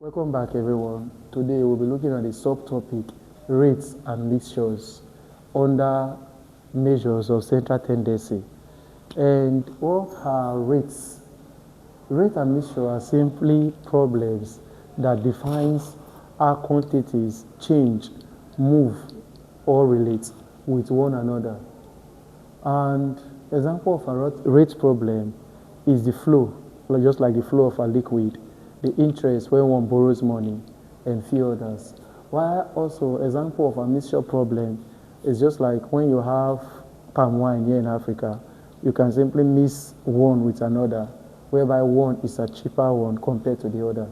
Welcome back, everyone. Today we'll be looking at the subtopic rates and mixtures under measures of central tendency. And what are rates? Rate and mixture are simply problems that defines how quantities change, move, or relate with one another. And example of a rate problem is the flow, just like the flow of a liquid, the interest when one borrows money, and few others. While also example of a mixture problem is just like when you have palm wine here in Africa, you can simply mix one with another, whereby one is a cheaper one compared to the other.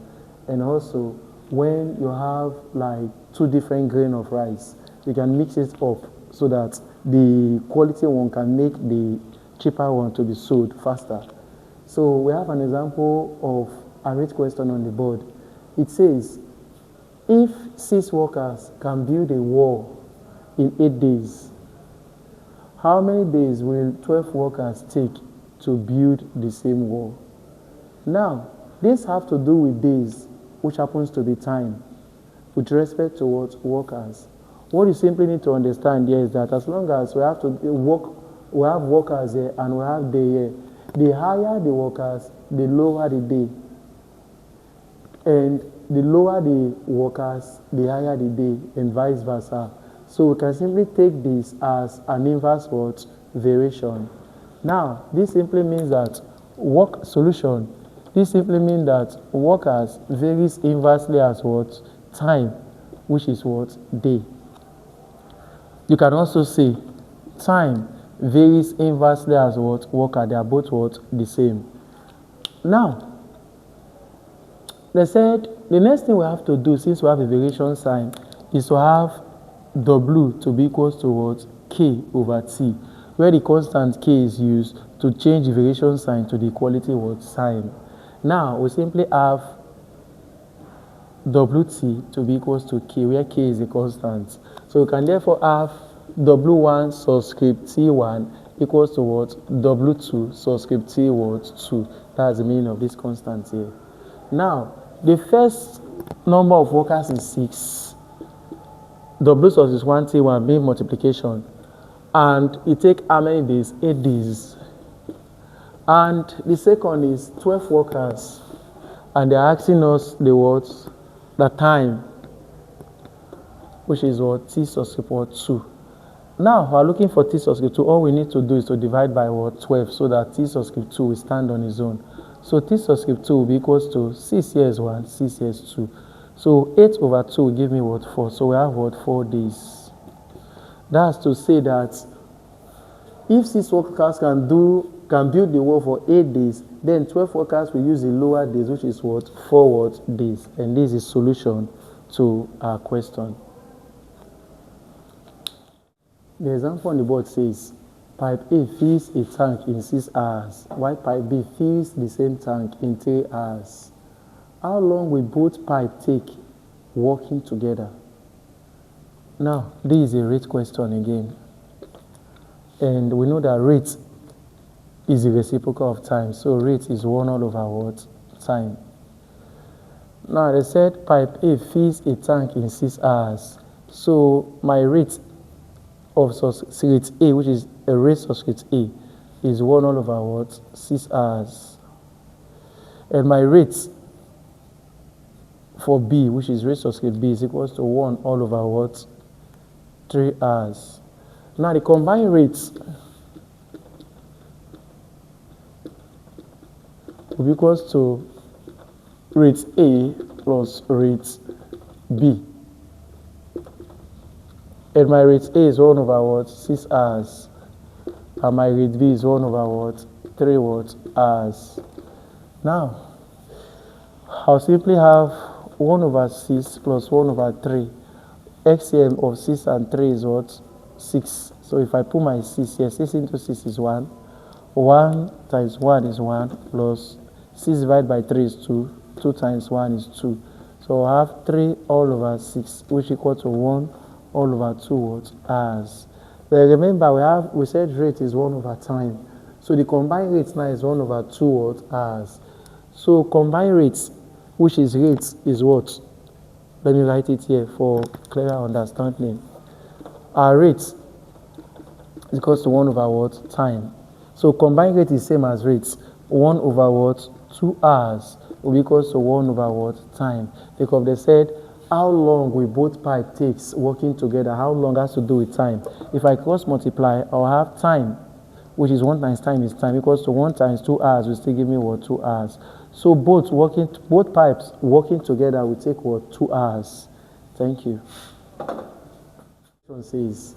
And also when you have like two different grain of rice, you can mix it up so that the quality one can make the cheaper one to be sold faster. So we have an example of a rate question on the board. It says, if 6 workers can build a wall in 8 days, how many days will 12 workers take to build the same wall? Now, this have to do with days, which happens to be time, with respect to what workers. What you simply need to understand here is that as long as we have to work, we have workers here and we have day here. The higher the workers, the lower the day. And the lower the workers, the higher the day, and vice versa. So we can simply take this as an inverse what? Variation. Now, this simply means that work solution. This simply means that workers varies inversely as what? Time, which is what? Day. You can also say time varies inversely as what? Worker. They are both what? The same. Now, they said the next thing we have to do, since we have a variation sign, is to have W to be equals to what? K over T, where the constant K is used to change the variation sign to the equality what? Sign. Now, we simply have Wt to be equals to K, where K is a constant. So we can therefore have W1 subscript T1 equals to what? W2 subscript T what? 2. That's the meaning of this constant here. Now, the first number of workers is 6. W subscript 1 T1 being multiplication. And it takes how many days? 8 days. And the second is 12 workers. And they're asking us the what? The time, which is what? T subscript 2. Now, we're looking for T subscript 2. All we need to do is to divide by what? 12, so that T subscript 2 will stand on its own. So T subscript 2 will be equals to 6 here is 1, 6 here is 2. So 8 over 2 will give me what? 4. So we have what? 4 days. That's to say that if 6 workers can build the wall for 8 days, then 12 workers will use the lower days, which is what? 4 what? Days. And this is solution to our question. The example on the board says, pipe A fills a tank in 6 hours, while pipe B fills the same tank in 3 hours. How long will both pipes take working together? Now, this is a rate question again. And we know that rate is the reciprocal of time. So rate is 1 all over what? Time. Now, they said pipe A fills a tank in 6 hours. So my rate of subscript A, which is a rate subscript A, is 1 all over what? 6 hours. And my rate for B, which is rate subscript B, is equals to 1 all over what? 3 hours. Now the combined rates will be equals to rate A plus rate B. And my rate A is 1 over what? 6 hours. And my rate B is 1 over what? 3 what? Hours. Now, I'll simply have 1 over 6 plus 1 over 3. XCM of 6 and 3 is what? 6. So if I put my 6 here, 6 into 6 is 1. 1 times 1 is 1 plus 6 divided by 3 is 2. 2 times 1 is 2. So I have 3 all over 6, which equal to 1 all over 2 what? Hours. But remember, we said rate is 1 over time. So the combined rate now is 1 over 2 what? Hours. So combined rates which is rate, is what? Let me write it here for clearer understanding. Our rate is equals to 1 over what? Time. So combined rate is same as rates. 1 over what? 2 hours will be equals to 1 over what? Time. Because they said, how long will both pipe takes working together? How long has to do with time? If I cross multiply, I'll have time, which is 1 times time is time, equals to 1 times 2 hours will still give me what? 2 hours. So both pipes working together will take what? 2 hours. Thank you. It says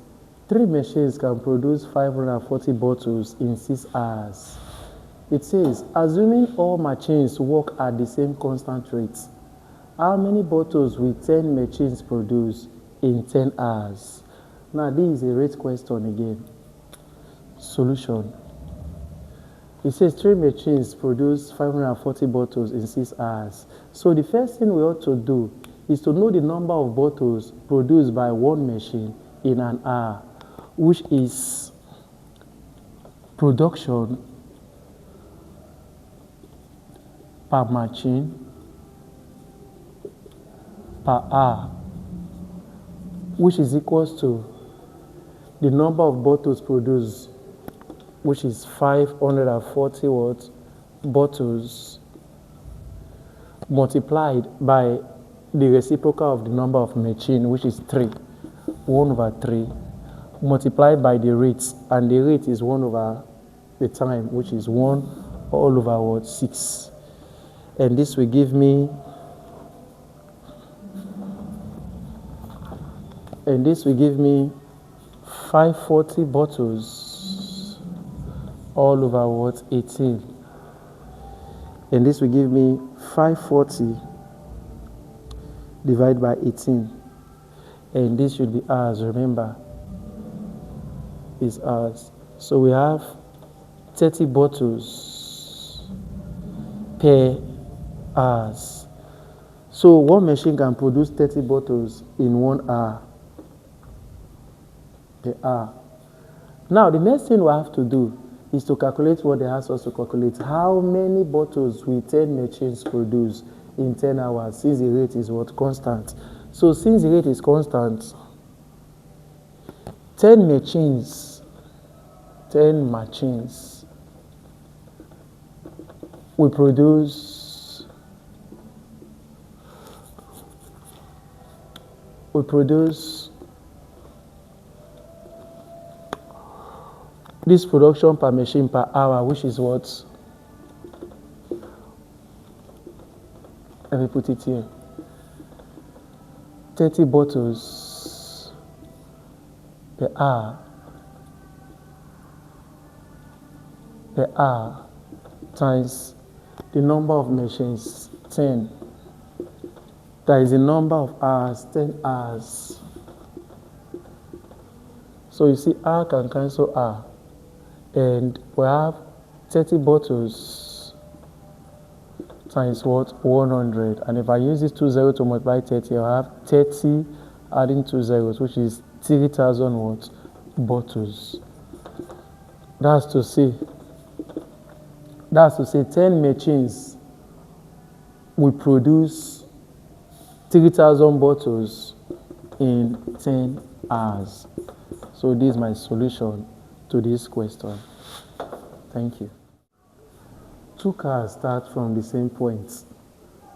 3 machines can produce 540 bottles in 6 hours. It says, assuming all machines work at the same constant rate, how many bottles will 10 machines produce in 10 hours? Now, this is a rate question again. Solution. It says 3 machines produce 540 bottles in 6 hours. So the first thing we ought to do is to know the number of bottles produced by one machine in an hour, which is production per machine per hour, which is equals to the number of bottles produced, which is 540 bottles, multiplied by the reciprocal of the number of machine, which is 3, 1 over 3, multiplied by the rates, and the rate is 1 over the time, which is 1 all over 6. And this will give me, and this will give me 540 bottles all over 18. And this will give me 540 divided by 18. And this should be hours, remember, is hours. So we have 30 bottles per hours. So one machine can produce 30 bottles in 1 hour. Per hour. Now, the next thing we have to do is to calculate what they ask us to calculate. How many bottles will 10 machines produce in 10 hours, since the rate is what? Constant. So, since the rate is constant, 10 machines will produce this production per machine per hour, which is what? Let me put it here. 30 bottles per hour times the number of machines, 10. That is the number of hours, 10 hours. So you see, hour can cancel hour. And we have 30 bottles times what? 100. And if I use this 20 to multiply 30, I have 30 adding 2 zeros, which is 3,000 what? Bottles. That's to say 10 machines will produce 3,000 bottles in 10 hours. So this is my solution to this question. Thank you. 2 cars start from the same point.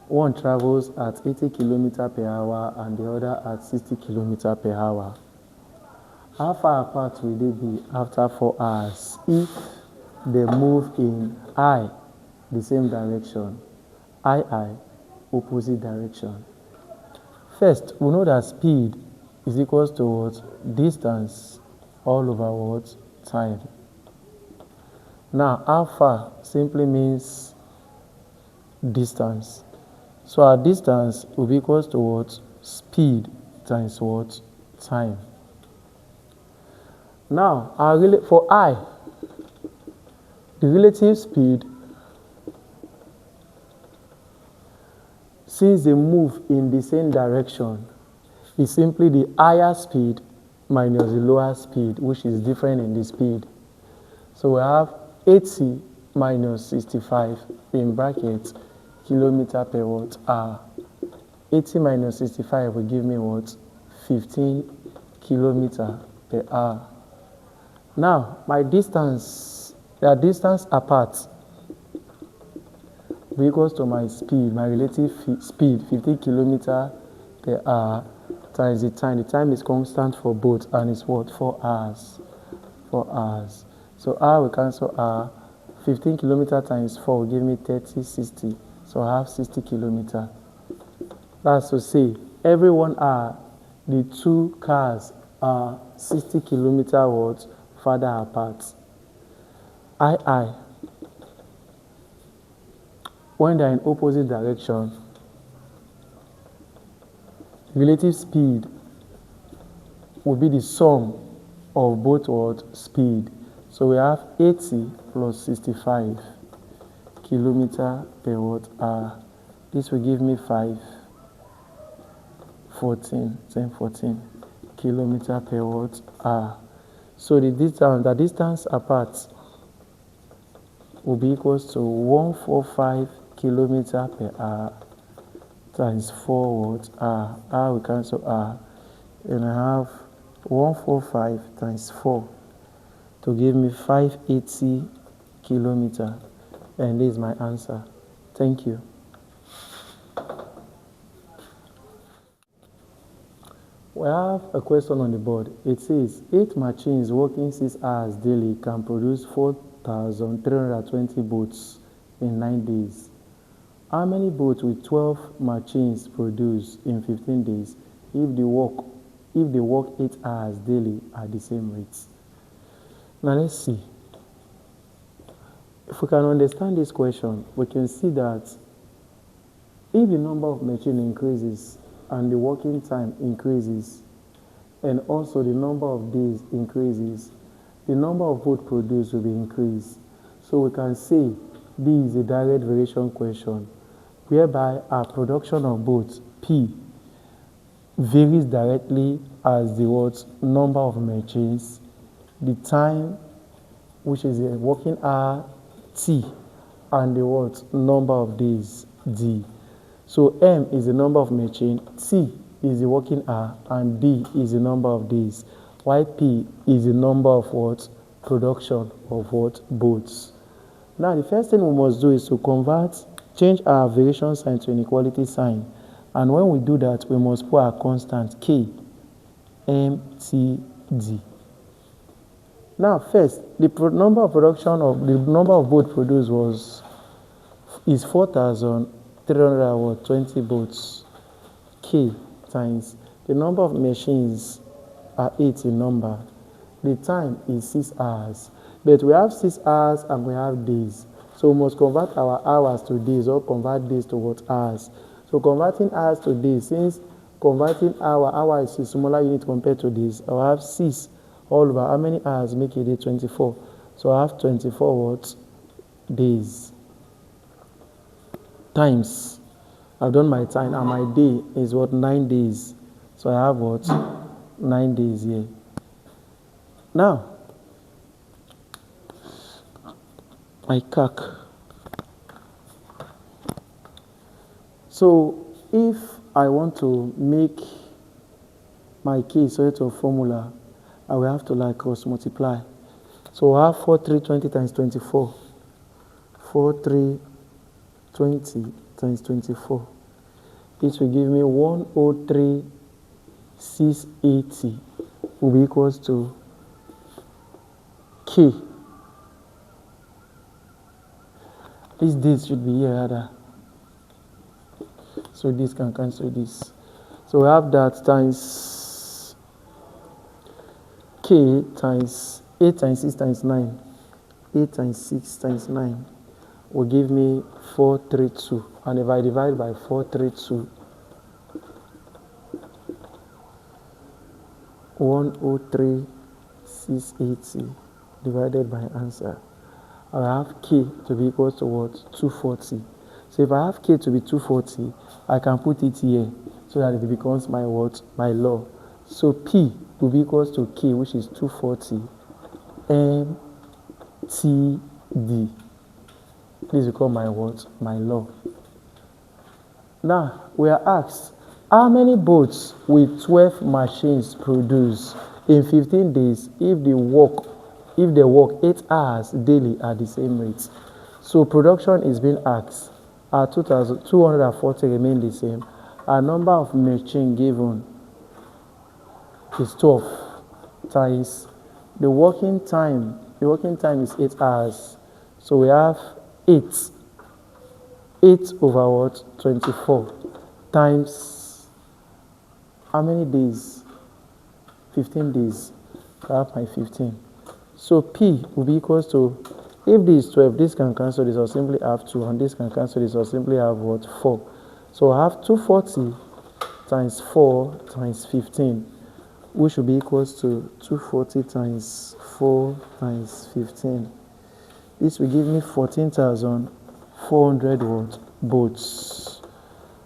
One travels at 80 km per hour and the other at 60 km per hour. How far apart will they be after 4 hours if they move in I, the same direction, I, opposite direction? First, we know that speed is equals to what? Distance all over what? Time. Now, how far simply means distance. So our distance will be equals to what? Speed times what? Time. Now, for I, the relative speed, since they move in the same direction, is simply the higher speed minus the lower speed, which is different in the speed. So we have 80 minus 65 in brackets kilometer per what? Hour. 80 minus 65 will give me what? 15 kilometer per hour. Now, my distance, their distance apart will equals to my speed, my relative speed, 15 kilometer per hour times the time. The time is constant for both, and it's what? 4 hours. 4 hours. So hour will cancel hour. 15 kilometer times 4 will give me 30, 60. So I have 60 kilometer. That's to say, every 1 hour, the two cars are 60 kilometer what? Farther apart. When they're in opposite direction, relative speed will be the sum of both what? Speed. So we have 80 plus 65 kilometer per what? Hour. This will give me 1014 kilometer per what? Hour. So the distance apart will be equals to 145 kilometer per hour times 4 what? Hour. Hour will cancel hour. And I have 145 times 4 to give me 580 kilometer. And this is my answer. Thank you. We have a question on the board. It says 8 machines working 6 hours daily can produce 4,320 boats in 9 days. How many boats will 12 machines produce in 15 days if they work 8 hours daily at the same rates? Now let's see. If we can understand this question, we can see that if the number of machines increases and the working time increases, and also the number of days increases, the number of boats produced will be increased. So we can say this is a direct variation question, whereby our production of boats, P, varies directly as the number of machines, the time, which is the working hour, T, and the number of days, D. So M is the number of machine, T is the working hour, and D is the number of days. While P is the number of production of boats. Now the first thing we must do is to change our variation sign to inequality sign. And when we do that, we must put our constant K, M, T, D. Now first, the number of boats produced is 4,320 boats. K times the number of machines are 8 in number. The time is 6 hours. But we have 6 hours and we have days. So we must convert our hours to days or convert days to hours. So converting hours to days, since converting hour is a smaller unit compared to days, I have 6 all over. How many hours make a day? 24. So I have 24 days. Times. I've done my time and my day is 9 days. So I have 9 days here. Now, I calc. So if I want to make my K subject of formula, I will have to cross multiply. So I have 4,320 times 24. 4,320 times 24. It will give me 103,680 will be equals to K. This date should be here rather. So this can cancel this. So we have that times K times 8 times 6 times 9. 8 times 6 times 9 will give me 432. And if I divide by 432, 103,680 divided by answer, I have K to be equal to 240. So if I have K to be 240, I can put it here so that it becomes my my law. So P will be equal to K, which is 240 M T D. This will become my law. Now, we are asked, how many boats will 12 machines produce in 15 days if they work 8 hours daily at the same rate? So production is being asked. Our 2,240 remain the same. Our number of machines given is 12 times the working time. The working time is 8 hours. So we have 8 over what? 24 times how many days? 15 days. I have my 15. So P will be equals to, if this is 12, this can cancel this, or simply have 2, and this can cancel this, or simply have what? 4. So I have 240 times 4 times 15, which will be equals to 240 times 4 times 15. This will give me 14,400 what? Boats.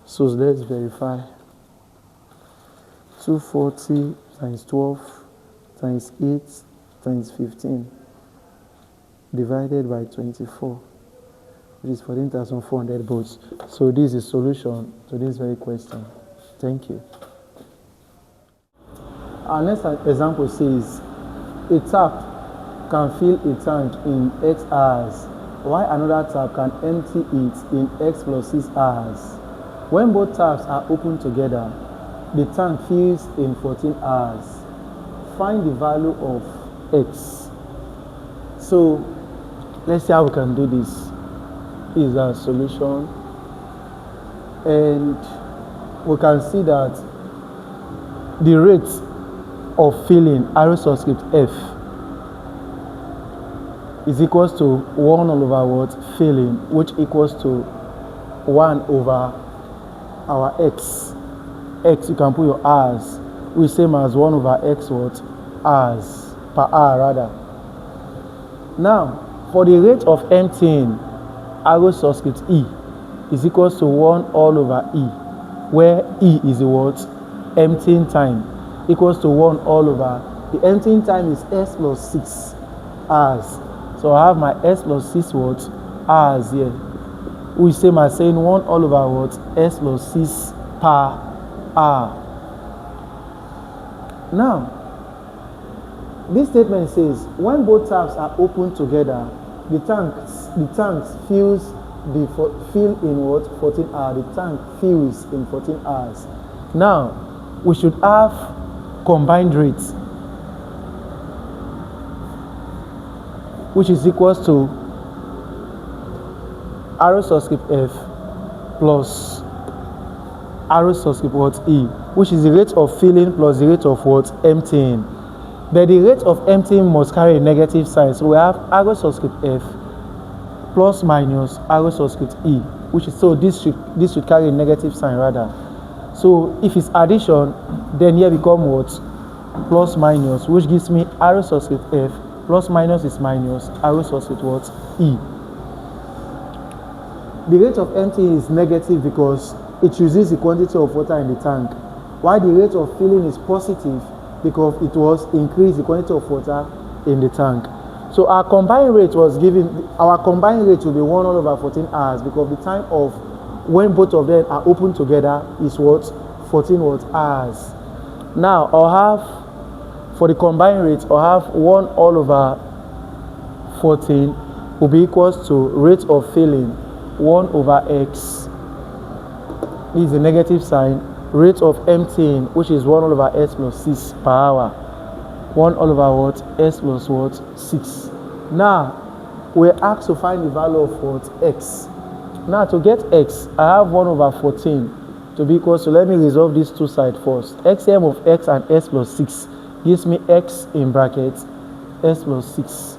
So let's verify. 240 times 12 times 8 times 15 divided by 24, which is 14,400 boats. So this is the solution to this very question. Thank you. Our next example says, a tap can fill a tank in X hours, while another tap can empty it in X plus 6 hours. When both taps are opened together, the tank fills in 14 hours. Find the value of X. So let's see how we can do this. Is our solution, and we can see that the rate of filling arrow subscript F is equals to 1 over what? Filling, which equals to 1 over our X. X, you can put your hours, which same as 1 over X what? Hours, per hour rather. Now, for the rate of emptying, arrow subscript E is equals to 1 all over E, where E is the what? Emptying time, equals to 1 all over. The emptying time is S plus 6 hours. So I have my S plus 6 what? Hours here, which same as saying 1 all over what? S plus 6 per hour. Now, this statement says, when both taps are opened together, the tanks fill in what? 14 hours. The tank fills in 14 hours. Now, we should have combined rates, which is equals to arrow subscript F plus arrow subscript what? E, which is the rate of filling plus the rate of what? Emptying. But the rate of emptying must carry a negative sign. So we have arrow subscript F plus minus arrow subscript E, which is, so this should carry a negative sign rather. So if it's addition, then here become what? Plus minus, which gives me arrow subscript F plus minus is minus arrow subscript what? E. The rate of emptying is negative because it uses the quantity of water in the tank, while the rate of filling is positive because it was increased the quantity of water in the tank. So our combined rate will be 1 all over 14 hours because the time of when both of them are open together is what? 14 what? Hours. Now I'll have, for the combined rate, I'll have 1 all over 14 will be equals to rate of filling 1 over X. This is a negative sign. Rate of emptying, which is 1 all over S plus 6 per hour. 1 all over what? S plus what? 6. Now, we're asked to find the value of what? X. Now, to get X, I have 1 over 14 to be equal to, let me resolve these two sides first. XM of X and S plus 6 gives me X in brackets, S plus 6.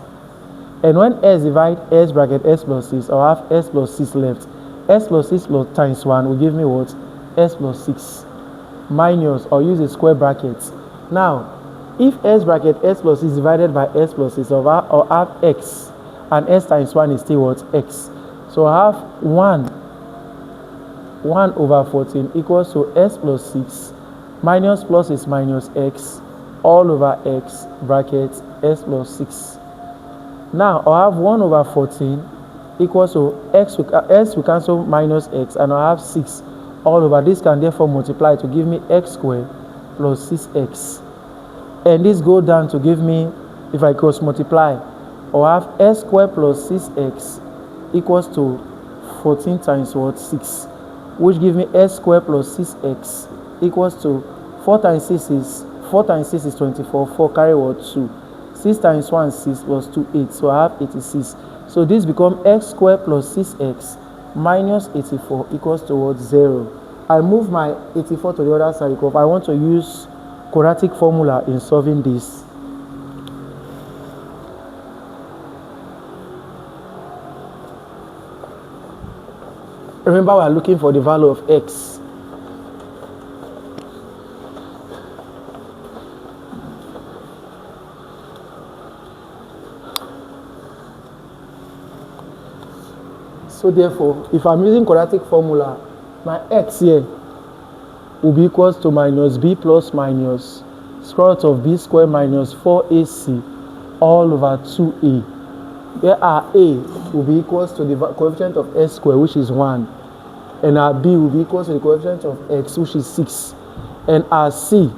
And when S divide S bracket S plus 6, I'll have S plus 6 left. S plus 6 plus times 1 will give me what? S plus 6 minus, or use a square bracket. Now, if S bracket S plus 6 divided by S plus 6, I'll have X, and S times 1 is still what? X. So I have 1 over 14 equals to S plus 6 minus plus is minus X all over X bracket S plus 6. Now I have 1 over 14 equals to S will cancel minus X, and I have 6 all over. This can therefore multiply to give me x squared plus 6x. And this go down to give me, if I cross multiply, I'll have x squared plus 6x equals to 14 times what? 6, which give me x squared plus 6x equals to 4 times 6 is 24, 4 carry what? 2. 6 times 1 6 plus 2 8, so I have 86. So this become x squared plus 6x minus 84 equals to what? 0. I move my 84 to the other side because I want to use quadratic formula in solving this. Remember, we are looking for the value of x. So therefore, if I'm using quadratic formula, my x here will be equals to minus b plus minus square root of b squared minus 4ac all over 2a. Where our a will be equals to the coefficient of s squared, which is 1. And our b will be equals to the coefficient of x, which is 6. And our c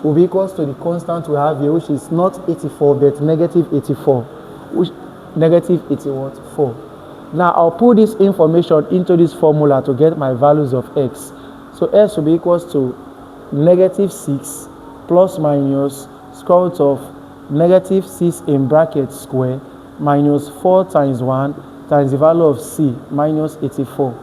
will be equals to the constant we have here, which is not 84, but negative 84, which negative 84. Now I'll put this information into this formula to get my values of x. So s will be equals to negative 6 plus minus square root of negative 6 in bracket square minus 4 times 1 times the value of c minus 84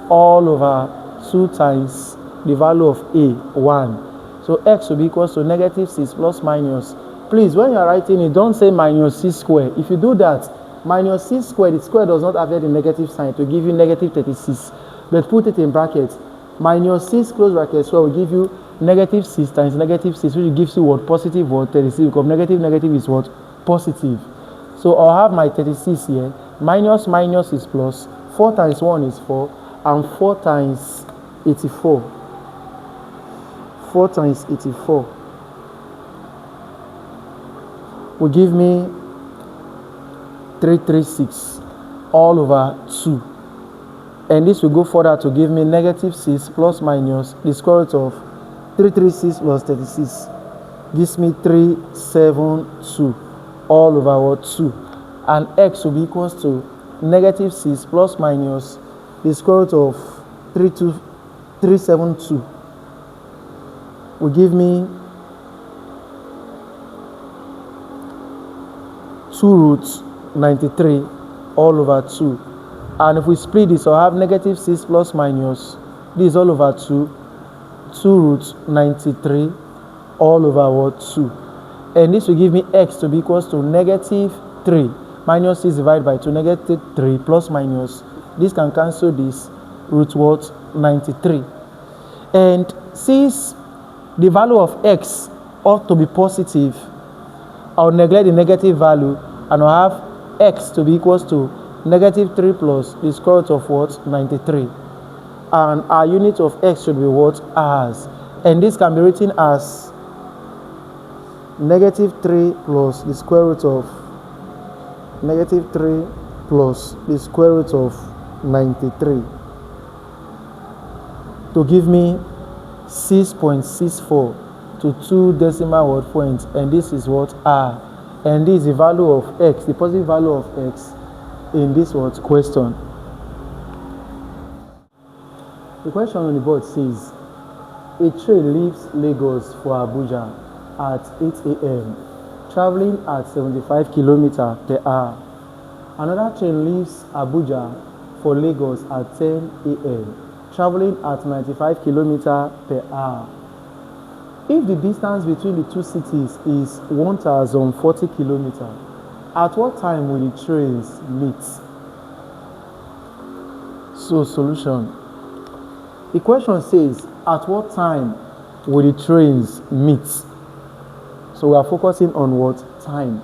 all over 2 times the value of a, 1. So x will be equals to negative 6 plus minus. Please, when you are writing it, don't say minus c squared. If you do that, minus c squared, the square does not have the negative sign to give you negative 36. But put it in brackets. Minus 6 close bracket square will give you negative 6 times negative 6, which gives you what? Positive what? 36. Because negative is what? Positive. So I'll have my 36 here. Minus is plus. 4 times 1 is 4. And 4 times 84. 4 times 84 will give me 336 all over 2. And this will go further to give me negative 6 plus minus the square root of 336 plus 36 gives me 372 all over what? 2. And x will be equals to negative 6 plus minus the square root of 372 will give me 2 roots 93 all over 2. And if we split this, I'll have negative 6 plus minus this all over 2 roots 93 all over what? 2. And this will give me x to be equals to negative 3 minus 6 divided by 2, negative 3 plus minus this can cancel this root what? 93. And since the value of x ought to be positive, I'll neglect the negative value and I'll have x to be equals to negative 3 plus the square root of what? 93. And our unit of x should be what? As. And this can be written as negative 3 plus the square root of negative 3 plus the square root of 93 to give me 6.64 to 2 decimal word points. And this is what? R. And this is the value of x, the positive value of x in this what? Question. The question on the board says, a train leaves Lagos for Abuja at 8 a.m. traveling at 75 km per hour. Another train leaves Abuja for Lagos at 10 a.m. traveling at 95 km per hour. If the distance between the two cities is 1040 km, at what time will the trains meet? So solution. The question says, at what time will the trains meet? So we are focusing on what? Time.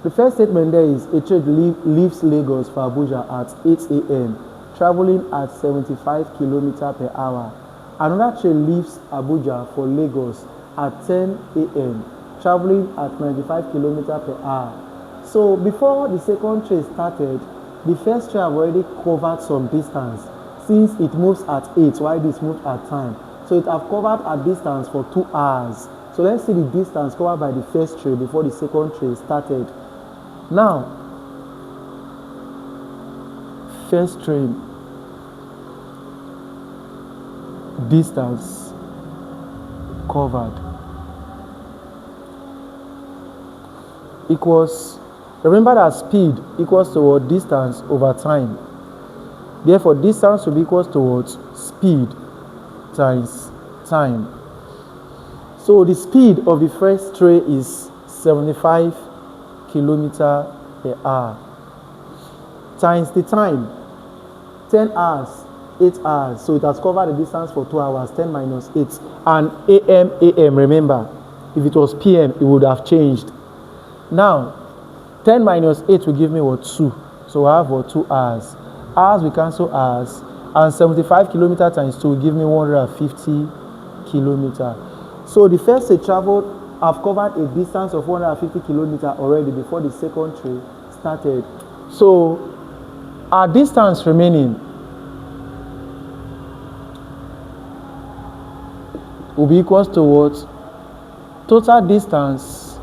The first statement there is a train leaves Lagos for Abuja at 8 a.m. traveling at 75 km per hour. Another train leaves Abuja for Lagos at 10 a.m. traveling at 95 km per hour. So before the second train started, the first train have already covered some distance. since it moves at 8, why this moves at time. So it have covered a distance for 2 hours. So let's see the distance covered by the first train before the second train started. Now, first train distance covered equals, remember that speed equals to what? Distance over time. Therefore, distance will be equals to what? Speed times time. So the speed of the first train is 75 kilometers per hour times the time, 10 hours, 8 hours. So it has covered the distance for 2 hours, 10 minus 8. And AM, remember, if it was PM, it would have changed. Now, 10 minus 8 will give me what? 2. So I have what? 2 hours. Hours we cancel hours. And 75 kilometers times 2 will give me 150 kilometers. So the first train traveled, I've covered a distance of 150 kilometers already before the second train started. So our distance remaining will be equals to what? Total distance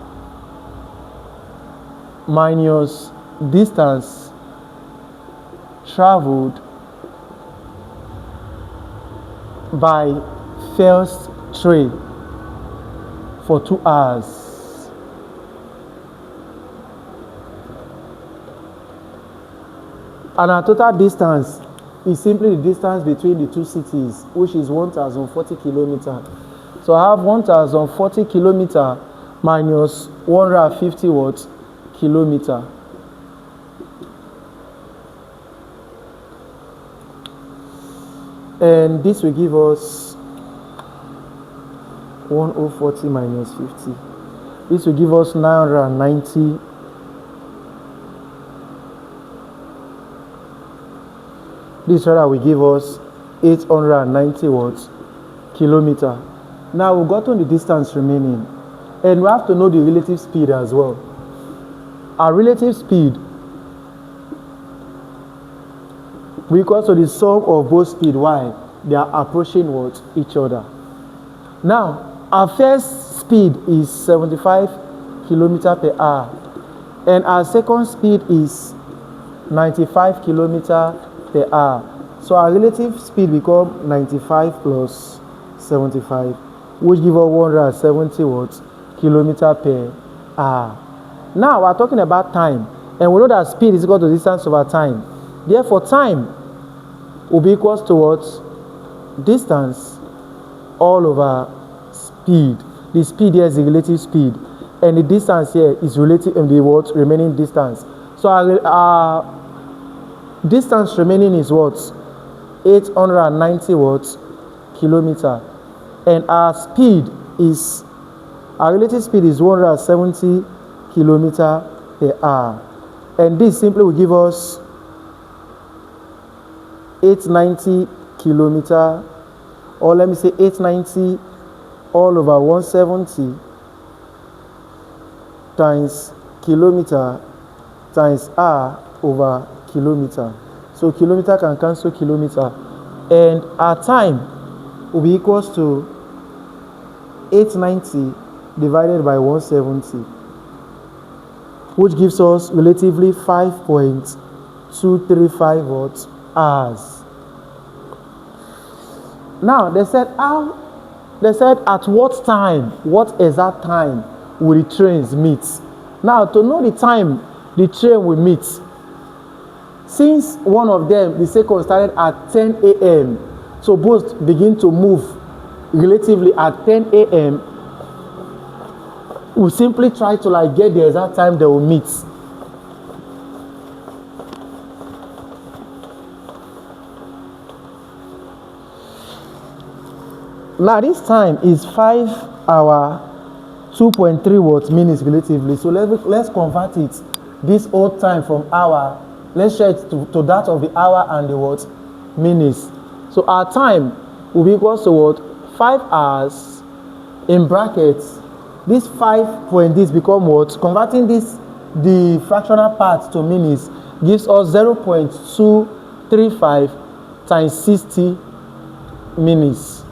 minus distance traveled by first train for 2 hours. And our total distance is simply the distance between the two cities, which is 1040 kilometers. So I have 1040 kilometers minus 150 what? Kilometer. And this will give us 1040 minus 50. This will give us 990. This rather will give us 890 what? Kilometer. Now we've gotten the distance remaining, and we have to know the relative speed as well. Our relative speed will equal to the sum of both speed while they are approaching what? Each other. Now, our first speed is 75 kilometers per hour, and our second speed is 95 kilometers per hour. So our relative speed becomes 95 plus 75, which gives us 170 what? Kilometers per hour. Now we're talking about time, and we know that speed is equal to distance over time. Therefore, time will be equal to what? Distance all over speed. The speed here is the relative speed, and the distance here is relative in the what? Remaining distance. So our distance remaining is what? 890 what? Kilometer. And our speed is, our relative speed is 170 kilometer per hour. And this simply will give us 890 kilometer, or let me say 890 all over 170 times kilometer times hour over kilometer. So kilometer can cancel kilometer, and our time will be equals to 890 divided by 170, which gives us relatively 5.235 what? Hours. Now they said at what time, what exact time will the trains meet? Now to know the time the train will meet, since one of them, the second, started at 10 a.m., so both begin to move relatively at 10 a.m., we simply try to get the exact time they will meet. Now this time is 5 hours 2.3 what minutes relatively. So let's convert it, this old time from hour, let's share it to that of the hour and the what? Minutes. So our time will be equal to what? 5 hours in brackets. This 5 point this become what? Converting this, the fractional part to minutes, gives us 0.235 times 60 minutes.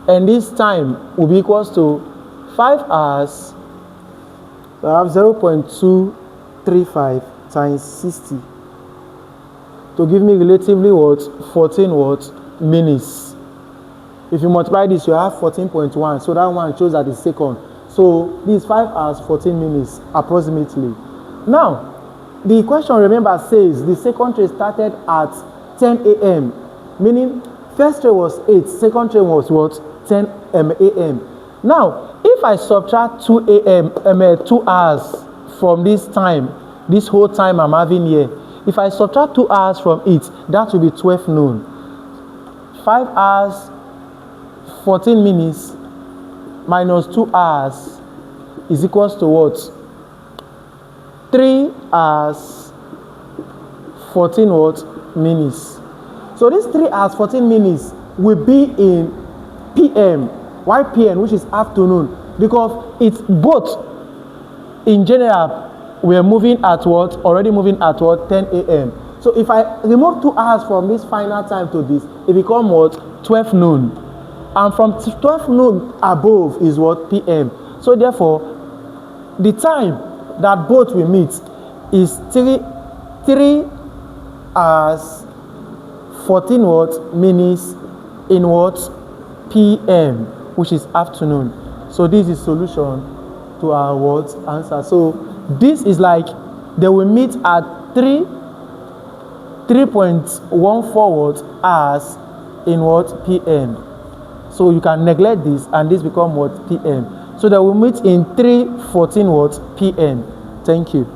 And this time will be equals to 5 hours. I have 0.235 times 60 to give me relatively what? 14 what? Minutes. If you multiply this, you have 14.1. So that one shows that it's second. So this 5 hours, 14 minutes approximately. Now, the question, remember, says the second train started at 10 a.m. Meaning, first train was 8, second train was what? 10 a.m. Now, if I subtract 2 hours from this time, this whole time I'm having here, if I subtract 2 hours from it, that will be 12 noon. 5 hours, 14 minutes minus 2 hours is equals to what? 3 hours, 14 what? Minutes. So this 3 hours, 14 minutes will be in PM. Why PM, which is afternoon? Because it's both. In general, we are moving at what? Already moving at what? 10 a.m. So if I remove 2 hours from this final time to this, it becomes what? 12 noon. And from 12 noon above is what? PM. So therefore, the time that both will meet is 3 hours, 14 what? Minutes in what? PM, which is afternoon. So this is solution to our what? Answer. So this is like they will meet at 3.14 hours in what? PM. So you can neglect this and this become what? PM. So they will meet in 3:14 what? PM. Thank you.